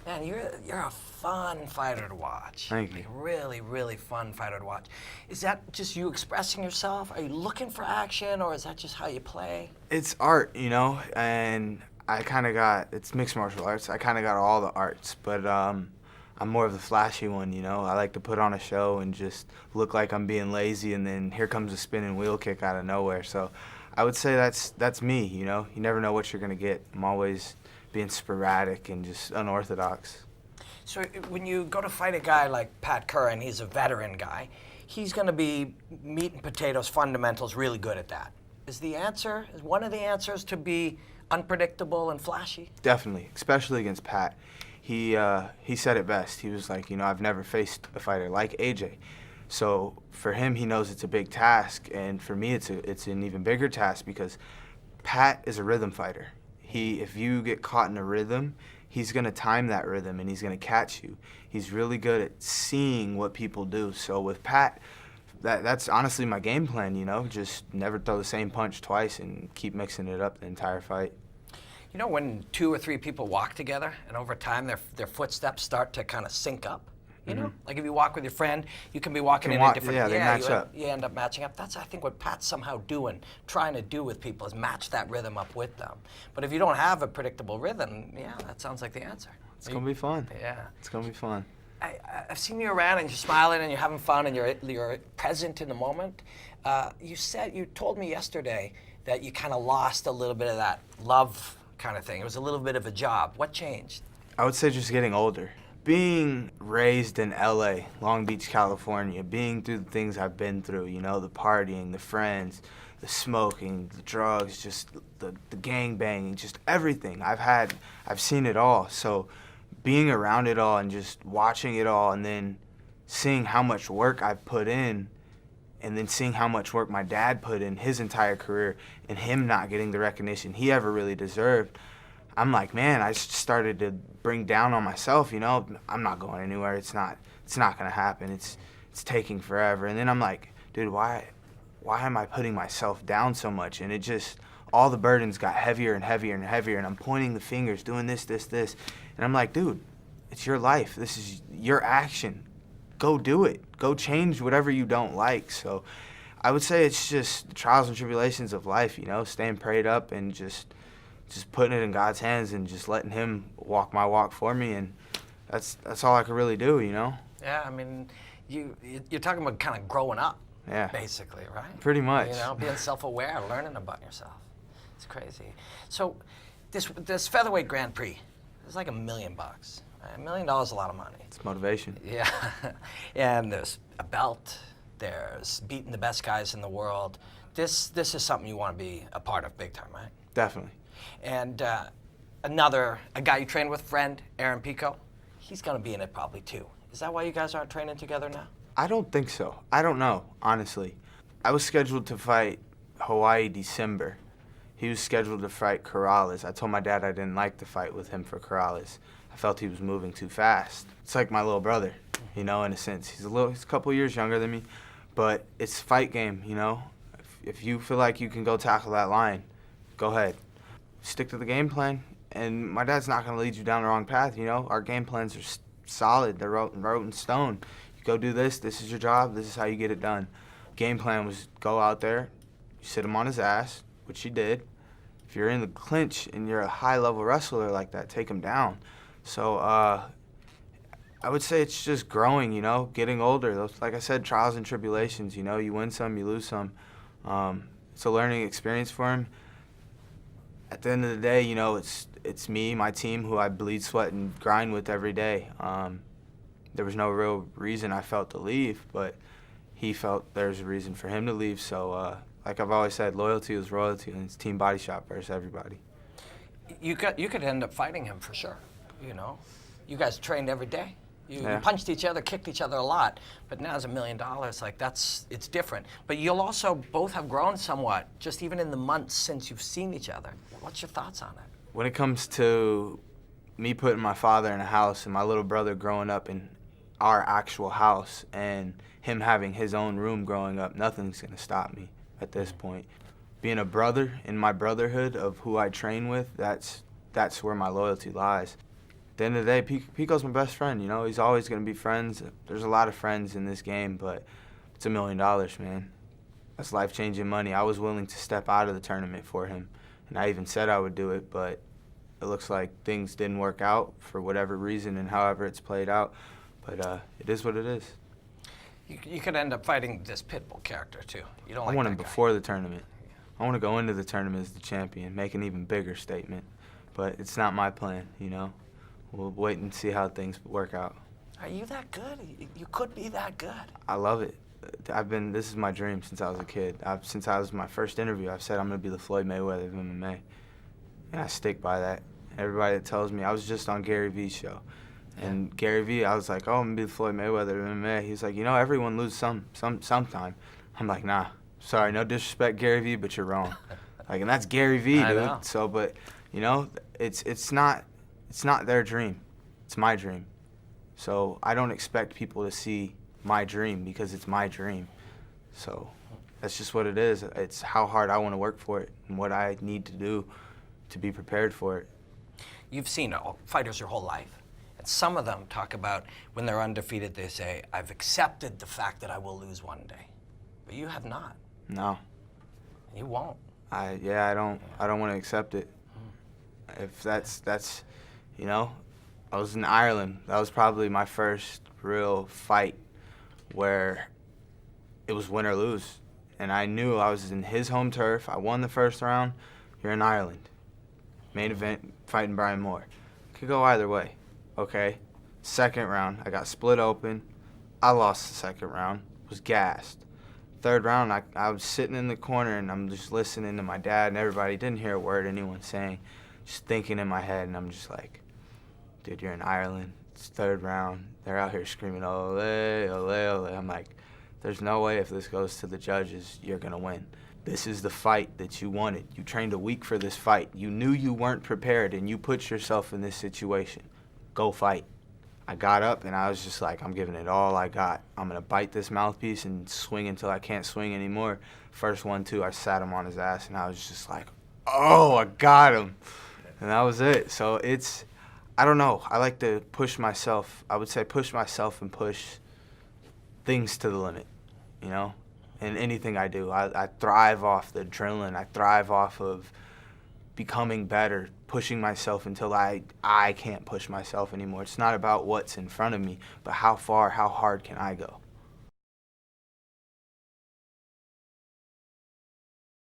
Man, you're a fun fighter to watch. Thank you. Like, really, really fun fighter to watch. Is that just you expressing yourself? Are you looking for action, or is that just how you play? It's art, and it's mixed martial arts. I kind of got all the arts, but I'm more of the flashy one, I like to put on a show and just look like I'm being lazy, and then here comes a spinning wheel kick out of nowhere. So I would say that's me, You never know what you're going to get. I'm always being sporadic and just unorthodox. So when you go to fight a guy like Pat Curran, he's a veteran guy, he's going to be meat and potatoes fundamentals really good at that. Is one of the answers to be unpredictable and flashy? Definitely, especially against Pat. He said it best. He was like, I've never faced a fighter like AJ. So for him, he knows it's a big task, and for me, it's an even bigger task because Pat is a rhythm fighter. If you get caught in a rhythm, he's going to time that rhythm and he's going to catch you. He's really good at seeing what people do. So with Pat, that's honestly my game plan, just never throw the same punch twice and keep mixing it up the entire fight. When 2 or 3 people walk together and over time their footsteps start to kind of sync up? Like if you walk with your friend, you can be walking in a different... Yeah, they match up. You end up matching up. That's, I think, what Pat's somehow trying to do with people, is match that rhythm up with them. But if you don't have a predictable rhythm, that sounds like the answer. It's going to be fun. Yeah. It's going to be fun. I've seen you around and you're smiling and you're having fun and you're present in the moment. You told me yesterday that you kind of lost a little bit of that love kind of thing. It was a little bit of a job. What changed? I would say just getting older. Being raised in LA, Long Beach, California, being through the things I've been through, the partying, the friends, the smoking, the drugs, just the gang banging, just everything. I've seen it all. So being around it all and just watching it all, and then seeing how much work I've put in, and then seeing how much work my dad put in his entire career, and him not getting the recognition he ever really deserved, I'm like, man, I started to bring down on myself, I'm not going anywhere. It's not going to happen. It's taking forever. And then I'm like, dude, why am I putting myself down so much? And it just, all the burdens got heavier and heavier and heavier, and I'm pointing the fingers, doing this. And I'm like, dude, it's your life. This is your action. Go do it. Go change whatever you don't like. So I would say it's just the trials and tribulations of life, staying prayed up and just putting it in God's hands and just letting him walk my walk for me, and that's all I could really do, Yeah, I mean, you're talking about kind of growing up, basically, right? Pretty much. Being self-aware, learning about yourself. It's crazy. So this featherweight Grand Prix is like $1 million. $1 million is a lot of money. It's motivation. Yeah, and there's a belt. There's beating the best guys in the world. This is something you want to be a part of big time, right? Definitely. And a guy you train with, friend, Aaron Pico, he's going to be in it probably too. Is that why you guys aren't training together now? I don't think so. I don't know, honestly. I was scheduled to fight Hawaii December. He was scheduled to fight Corrales. I told my dad I didn't like to fight with him for Corrales. I felt he was moving too fast. It's like my little brother, in a sense. He's a couple years younger than me, but it's a fight game, If you feel like you can go tackle that line, go ahead. Stick to the game plan, and my dad's not going to lead you down the wrong path, Our game plans are solid. They're wrote in stone. You go do this is your job, this is how you get it done. Game plan was go out there, you sit him on his ass, which he did. If you're in the clinch and you're a high-level wrestler like that, take him down. So I would say it's just growing, getting older. Those, like I said, trials and tribulations, you win some, you lose some. It's a learning experience for him. At the end of the day, it's me, my team, who I bleed, sweat, and grind with every day. There was no real reason I felt to leave, but he felt there's a reason for him to leave. So, like I've always said, loyalty is royalty, and it's Team Body Shop versus everybody. You could end up fighting him for sure. You guys trained every day. You punched each other, kicked each other a lot, but now it's $1 million. Like it's different. But you'll also both have grown somewhat, just even in the months since you've seen each other. What's your thoughts on it? When it comes to me putting my father in a house and my little brother growing up in our actual house and him having his own room growing up, nothing's gonna stop me at this point. Being a brother in my brotherhood of who I train with, that's where my loyalty lies. At the end of the day, Pico's my best friend, you know. He's always going to be friends. There's a lot of friends in this game, but it's $1 million, man. That's life-changing money. I was willing to step out of the tournament for him, and I even said I would do it, but it looks like things didn't work out for whatever reason and however it's played out. But it is what it is. You could end up fighting this Pitbull character, too. You don't like I want that him guy. before the tournament. I want to go into the tournament as the champion, make an even bigger statement. But it's not my plan, you know. We'll wait and see how things work out. Are you that good? You could be that good. I love it. This is my dream since I was a kid. Since I was my first interview, I've said I'm going to be the Floyd Mayweather of MMA. And I stick by that. Everybody that tells me, I was just on Gary Vee's show. And Gary Vee, I was like, oh, I'm going to be the Floyd Mayweather of MMA. He's like, you know, everyone loses sometime. I'm like, nah, sorry, no disrespect, Gary Vee, but you're wrong. Like, and that's Gary Vee, dude. I know. So, but, you know, it's not their dream. It's my dream. So I don't expect people to see my dream because it's my dream. So that's just what it is. It's how hard I want to work for it and what I need to do to be prepared for it. You've seen fighters your whole life. And some of them talk about when they're undefeated, they say, I've accepted the fact that I will lose one day. But you have not. No. You won't. I don't want to accept it. If that's, you know, I was in Ireland. That was probably my first real fight where it was win or lose. And I knew I was in his home turf. I won the first round. You're in Ireland. Main event, fighting Brian Moore. Could go either way. Okay. Second round, I got split open. I lost the second round. Was gassed. Third round, I was sitting in the corner and I'm just listening to my dad and everybody. Didn't hear a word anyone saying. Just thinking in my head, and I'm just like, dude, you're in Ireland. It's third round. They're out here screaming, ole, ole, ole. I'm like, there's no way if this goes to the judges, you're going to win. This is the fight that you wanted. You trained a week for this fight. You knew you weren't prepared, and you put yourself in this situation. Go fight. I got up, and I was just like, I'm giving it all I got. I'm going to bite this mouthpiece and swing until I can't swing anymore. First 1-2, I sat him on his ass, and I was just like, oh, I got him. And that was it. So it's, I don't know. I like to push myself. I would say push myself and push things to the limit, you know? In anything I do. I thrive off the adrenaline. I thrive off of becoming better, pushing myself until I can't push myself anymore. It's not about what's in front of me, but how far, how hard can I go?